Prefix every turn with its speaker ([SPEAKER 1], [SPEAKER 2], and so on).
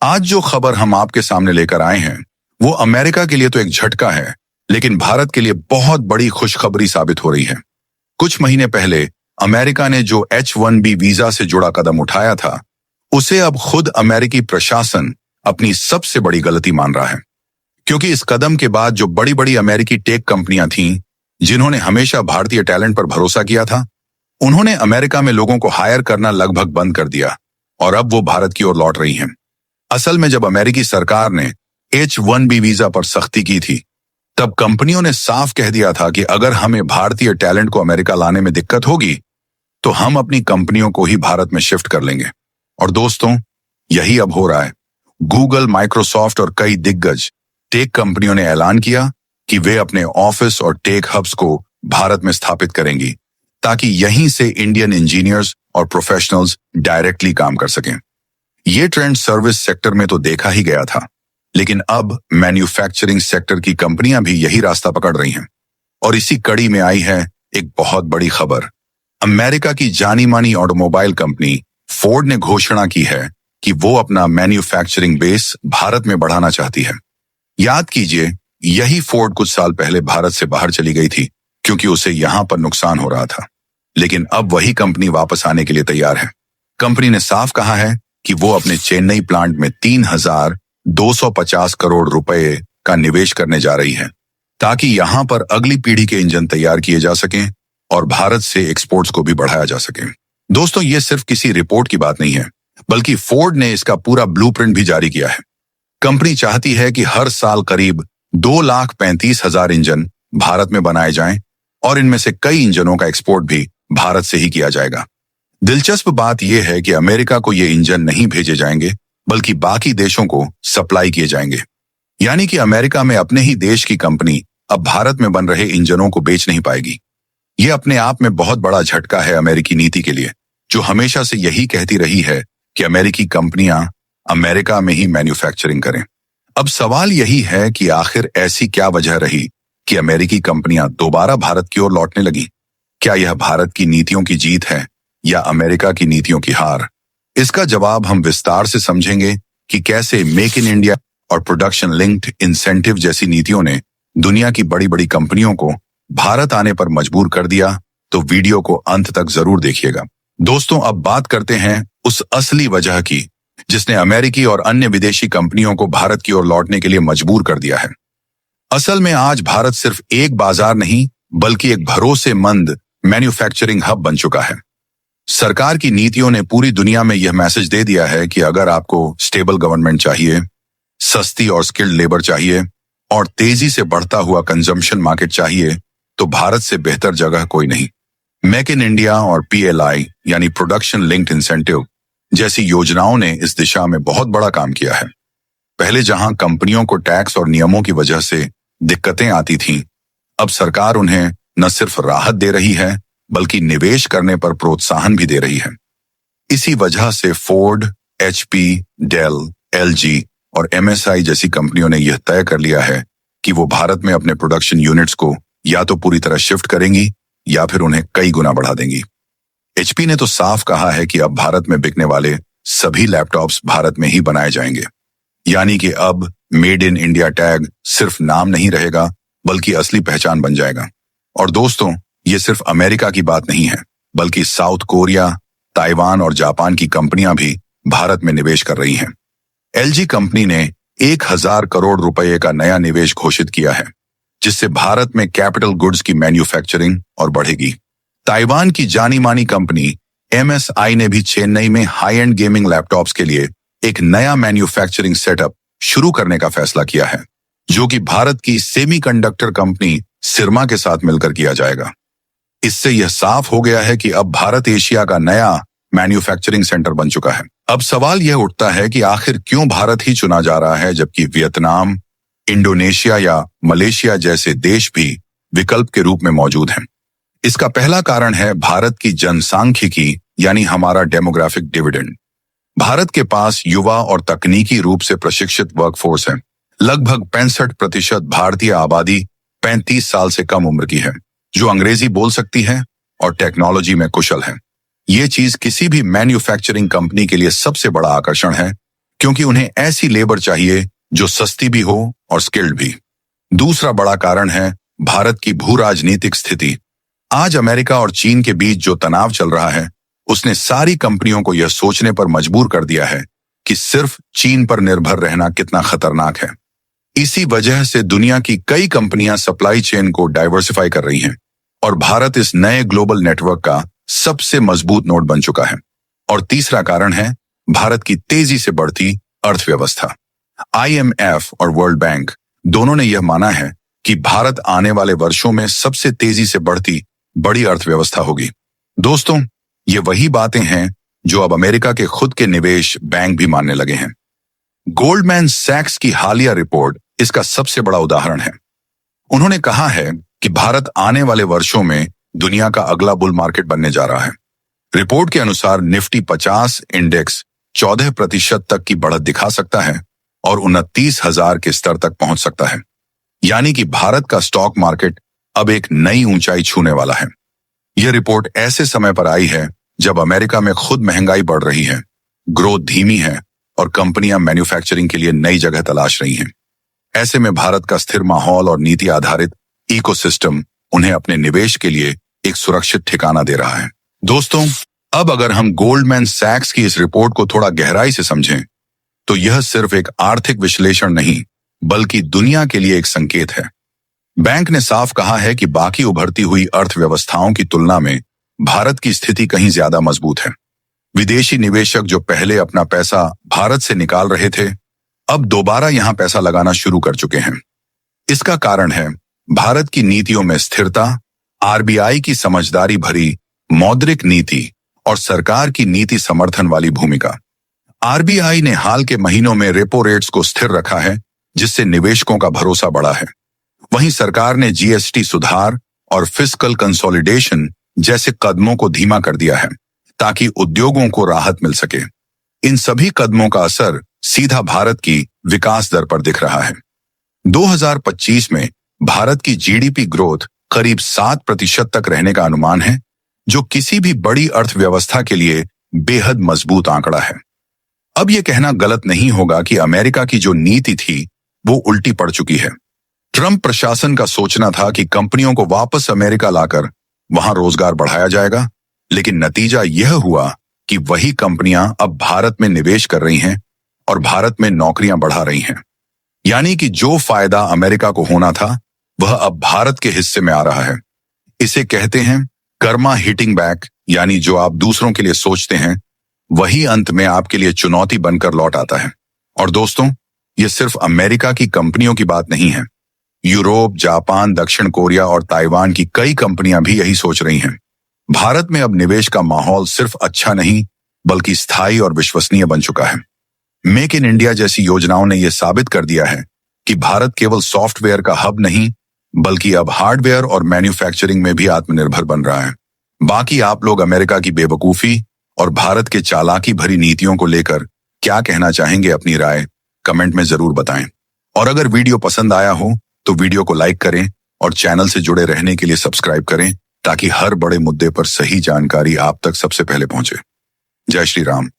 [SPEAKER 1] आज जो खबर हम आपके सामने लेकर आए हैं वो अमेरिका के लिए तो एक झटका है, लेकिन भारत के लिए बहुत बड़ी खुशखबरी साबित हो रही है। कुछ महीने पहले अमेरिका ने जो H-1B वीजा से जुड़ा कदम उठाया था, उसे अब खुद अमेरिकी प्रशासन अपनी सबसे बड़ी गलती मान रहा है। क्योंकि इस कदम के बाद जो बड़ी बड़ी अमेरिकी टेक कंपनियां थीं, जिन्होंने हमेशा भारतीय टैलेंट पर भरोसा किया था, उन्होंने अमेरिका में लोगों को हायर करना लगभग बंद कर दिया और अब वो भारत की ओर लौट रही हैं। असल में जब अमेरिकी सरकार ने H-1B वीजा पर सख्ती की थी, तब कंपनियों ने साफ कह दिया था कि अगर हमें भारतीय टैलेंट को अमेरिका लाने में दिक्कत होगी, तो हम अपनी कंपनियों को ही भारत में शिफ्ट कर लेंगे। और दोस्तों, यही अब हो रहा है। गूगल, माइक्रोसॉफ्ट और कई दिग्गज टेक कंपनियों ने ऐलान किया कि वे अपने ऑफिस और टेक हब्स को भारत में स्थापित करेंगी, ताकि यहीं से इंडियन इंजीनियर्स और प्रोफेशनल्स डायरेक्टली काम कर सकें। ये ट्रेंड सर्विस सेक्टर में तो देखा ही गया था, लेकिन अब मैन्युफैक्चरिंग सेक्टर की कंपनियां भी यही रास्ता पकड़ रही हैं। और इसी कड़ी में आई है एक बहुत बड़ी खबर। अमेरिका की जानी मानी ऑटोमोबाइल कंपनी फोर्ड ने घोषणा की है कि वो अपना मैन्युफैक्चरिंग बेस भारत में बढ़ाना चाहती है। याद कीजिए, यही फोर्ड कुछ साल पहले भारत से बाहर चली गई थी क्योंकि उसे यहां पर नुकसान हो रहा था। लेकिन अब वही कंपनी वापस आने के लिए तैयार है। कंपनी ने साफ कहा है कि वो अपने चेन्नई प्लांट में 3,250 करोड़ रुपए का निवेश करने जा रही है, ताकि यहां पर अगली पीढ़ी के इंजन तैयार किए जा सकें और भारत से एक्सपोर्ट्स को भी बढ़ाया जा सके। दोस्तों, ये सिर्फ किसी रिपोर्ट की बात नहीं है, बल्कि फोर्ड ने इसका पूरा ब्लूप्रिंट भी जारी किया है। कंपनी चाहती है कि हर साल करीब 2,35,000 इंजन भारत में बनाए जाएं और इनमें से कई इंजनों का एक्सपोर्ट भी भारत से ही किया जाएगा। दिलचस्प बात यह है कि अमेरिका को ये इंजन नहीं भेजे जाएंगे, बल्कि बाकी देशों को सप्लाई किए जाएंगे। यानी कि अमेरिका में अपने ही देश की कंपनी अब भारत में बन रहे इंजनों को बेच नहीं पाएगी। ये अपने आप में बहुत बड़ा झटका है अमेरिकी नीति के लिए, जो हमेशा से यही कहती रही है कि अमेरिकी कंपनियां अमेरिका में ही मैन्युफैक्चरिंग करें। अब सवाल यही है कि आखिर ऐसी क्या वजह रही कि अमेरिकी कंपनियां दोबारा भारत की ओर लौटने लगी? क्या यह भारत की नीतियों की जीत है या अमेरिका की नीतियों की हार? इसका जवाब हम विस्तार से समझेंगे कि कैसे मेक इन इंडिया और प्रोडक्शन लिंक्ड इंसेंटिव जैसी नीतियों ने दुनिया की बड़ी बड़ी कंपनियों को भारत आने पर मजबूर कर दिया। तो वीडियो को अंत तक जरूर देखिएगा। दोस्तों, अब बात करते हैं उस असली वजह की जिसने अमेरिकी और अन्य विदेशी कंपनियों को भारत की ओर लौटने के लिए मजबूर कर दिया है। असल में आज भारत सिर्फ एक बाजार नहीं, बल्कि एक भरोसेमंद मैन्युफैक्चरिंग हब बन चुका है। सरकार की नीतियों ने पूरी दुनिया में यह मैसेज दे दिया है कि अगर आपको स्टेबल गवर्नमेंट चाहिए, सस्ती और स्किल्ड लेबर चाहिए और तेजी से बढ़ता हुआ कंजम्पशन मार्केट चाहिए, तो भारत से बेहतर जगह कोई नहीं। मेक इन इंडिया और PLI यानी प्रोडक्शन लिंक्ड इंसेंटिव जैसी योजनाओं ने इस दिशा में बहुत बड़ा काम किया है। पहले जहां कंपनियों को टैक्स और नियमों की वजह से दिक्कतें आती थीं, अब सरकार उन्हें न सिर्फ राहत दे रही है, बल्कि निवेश करने पर प्रोत्साहन भी दे रही है। इसी वजह से फोर्ड, HP, डेल, LG और MSI जैसी कंपनियों ने यह तय कर लिया है कि वो भारत में अपने प्रोडक्शन यूनिट्स को या तो पूरी तरह शिफ्ट करेंगी या फिर उन्हें कई गुना बढ़ा देंगी। HP ने तो साफ कहा है कि अब भारत में बिकने वाले सभी लैपटॉप्स भारत में ही बनाए जाएंगे। यानी कि अब मेड इन इंडिया टैग सिर्फ नाम नहीं रहेगा, बल्कि असली पहचान बन जाएगा। और दोस्तों, ये सिर्फ अमेरिका की बात नहीं है, बल्कि साउथ कोरिया, ताइवान और जापान की कंपनियां भी भारत में निवेश कर रही हैं। LG कंपनी ने 1,000 करोड़ रुपए का नया निवेश घोषित किया है, जिससे भारत में कैपिटल गुड्स की मैन्युफैक्चरिंग और बढ़ेगी। ताइवान की जानी मानी कंपनी MSI ने भी चेन्नई में हाई एंड गेमिंग लैपटॉप्स के लिए एक नया मैन्युफैक्चरिंग सेटअप शुरू करने का फैसला किया है, जो कि भारत की सेमीकंडक्टर कंपनी सिरमा के साथ मिलकर किया जाएगा। इससे यह साफ हो गया है कि अब भारत एशिया का नया मैन्युफैक्चरिंग सेंटर बन चुका है। अब सवाल यह उठता है कि आखिर क्यों भारत ही चुना जा रहा है, जबकि वियतनाम, इंडोनेशिया या मलेशिया जैसे देश भी विकल्प के रूप में मौजूद हैं। इसका पहला कारण है भारत की जनसांख्यिकी यानी हमारा डेमोग्राफिक डिविडेंड। भारत के पास युवा और तकनीकी रूप से प्रशिक्षित वर्कफोर्स है। लगभग 65% भारतीय आबादी 35 साल से कम उम्र की है, जो अंग्रेजी बोल सकती है और टेक्नोलॉजी में कुशल है। ये चीज किसी भी मैन्युफैक्चरिंग कंपनी के लिए सबसे बड़ा आकर्षण है, क्योंकि उन्हें ऐसी लेबर चाहिए जो सस्ती भी हो और स्किल्ड भी। दूसरा बड़ा कारण है भारत की भू राजनीतिक स्थिति। आज अमेरिका और चीन के बीच जो तनाव चल रहा है, उसने सारी कंपनियों को यह सोचने पर मजबूर कर दिया है कि सिर्फ चीन पर निर्भर रहना कितना खतरनाक है। इसी वजह से दुनिया की कई कंपनियां सप्लाई चेन को डाइवर्सिफाई कर रही हैं और भारत इस नए ग्लोबल नेटवर्क का सबसे मजबूत नोड बन चुका है। और तीसरा कारण है भारत की तेजी से बढ़ती अर्थव्यवस्था। IMF और वर्ल्ड बैंक दोनों ने यह माना है कि भारत आने वाले वर्षों में सबसे तेजी से बढ़ती बड़ी अर्थव्यवस्था होगी। दोस्तों, ये वही बातें हैं जो अब अमेरिका के खुद के निवेश बैंक भी मानने लगे हैं। गोल्डमैन सैक्स की हालिया रिपोर्ट इसका सबसे बड़ा उदाहरण है। उन्होंने कहा है कि भारत आने वाले वर्षों में दुनिया का अगला बुल मार्केट बनने जा रहा है। रिपोर्ट के अनुसार निफ्टी 50 इंडेक्स 14% तक की बढ़त दिखा सकता है और 29,000 के स्तर तक पहुंच सकता है। यानी कि भारत का स्टॉक मार्केट अब एक नई ऊंचाई छूने वाला है। यह रिपोर्ट ऐसे समय पर आई है जब अमेरिका में खुद महंगाई बढ़ रही है, ग्रोथ धीमी है और कंपनियां मैन्युफैक्चरिंग के लिए नई जगह तलाश रही हैं। ऐसे में भारत का स्थिर माहौल और नीति आधारित इकोसिस्टम उन्हें अपने निवेश के लिए एक सुरक्षित ठिकाना दे रहा है। दोस्तों, अब अगर हम गोल्डमैन सैक्स की इस रिपोर्ट को थोड़ा गहराई से समझें, तो यह सिर्फ एक आर्थिक विश्लेषण नहीं, बल्कि दुनिया के लिए एक संकेत है। बैंक ने साफ कहा है कि बाकी उभरती हुई अर्थव्यवस्थाओं की तुलना में भारत की स्थिति कहीं ज्यादा मजबूत है। विदेशी निवेशक जो पहले अपना पैसा भारत से निकाल रहे थे, अब दोबारा यहां पैसा लगाना शुरू कर चुके हैं। इसका कारण है भारत की नीतियों में स्थिरता, RBI की समझदारी भरी मौद्रिक नीति और सरकार की नीति समर्थन वाली भूमिका। RBI ने हाल के महीनों में रेपो रेट्स को स्थिर रखा है, जिससे निवेशकों का भरोसा बढ़ा है। वहीं सरकार ने GST सुधार और फिस्कल कंसोलिडेशन जैसे कदमों को धीमा कर दिया है, ताकि उद्योगों को राहत मिल सके। इन सभी कदमों का असर सीधा भारत की विकास दर पर दिख रहा है। 2025 में भारत की GDP ग्रोथ करीब 7% तक रहने का अनुमान है, जो किसी भी बड़ी अर्थव्यवस्था के लिए बेहद मजबूत आंकड़ा है। अब यह कहना गलत नहीं होगा कि अमेरिका की जो नीति थी वो उल्टी पड़ चुकी है। ट्रंप प्रशासन का सोचना था कि कंपनियों को वापस अमेरिका लाकर वहां रोजगार बढ़ाया जाएगा, लेकिन नतीजा यह हुआ कि वही कंपनियां अब भारत में निवेश कर रही हैं और भारत में नौकरियां बढ़ा रही हैं। यानी कि जो फायदा अमेरिका को होना था, वह अब भारत के हिस्से में आ रहा है। इसे कहते हैं कर्मा हिटिंग बैक, यानी जो आप दूसरों के लिए सोचते हैं, वही अंत में आपके लिए चुनौती बनकर लौट आता है। और दोस्तों, यह सिर्फ अमेरिका की कंपनियों की बात नहीं है। यूरोप, जापान, दक्षिण कोरिया और ताइवान की कई कंपनियां भी यही सोच रही हैं। भारत में अब निवेश का माहौल सिर्फ अच्छा नहीं, बल्कि स्थायी और विश्वसनीय बन चुका है। मेक इन इंडिया जैसी योजनाओं ने यह साबित कर दिया है कि भारत केवल सॉफ्टवेयर का हब नहीं, बल्कि अब हार्डवेयर और मैन्युफैक्चरिंग में भी आत्मनिर्भर बन रहा है। बाकी आप लोग अमेरिका की बेवकूफी और भारत के चालाकी भरी नीतियों को लेकर क्या कहना चाहेंगे? अपनी राय कमेंट में जरूर बताएं। और अगर वीडियो पसंद आया हो तो वीडियो को लाइक करें और चैनल से जुड़े रहने के लिए सब्सक्राइब करें, ताकि हर बड़े मुद्दे पर सही जानकारी आप तक सबसे पहले पहुंचे। जय श्री राम।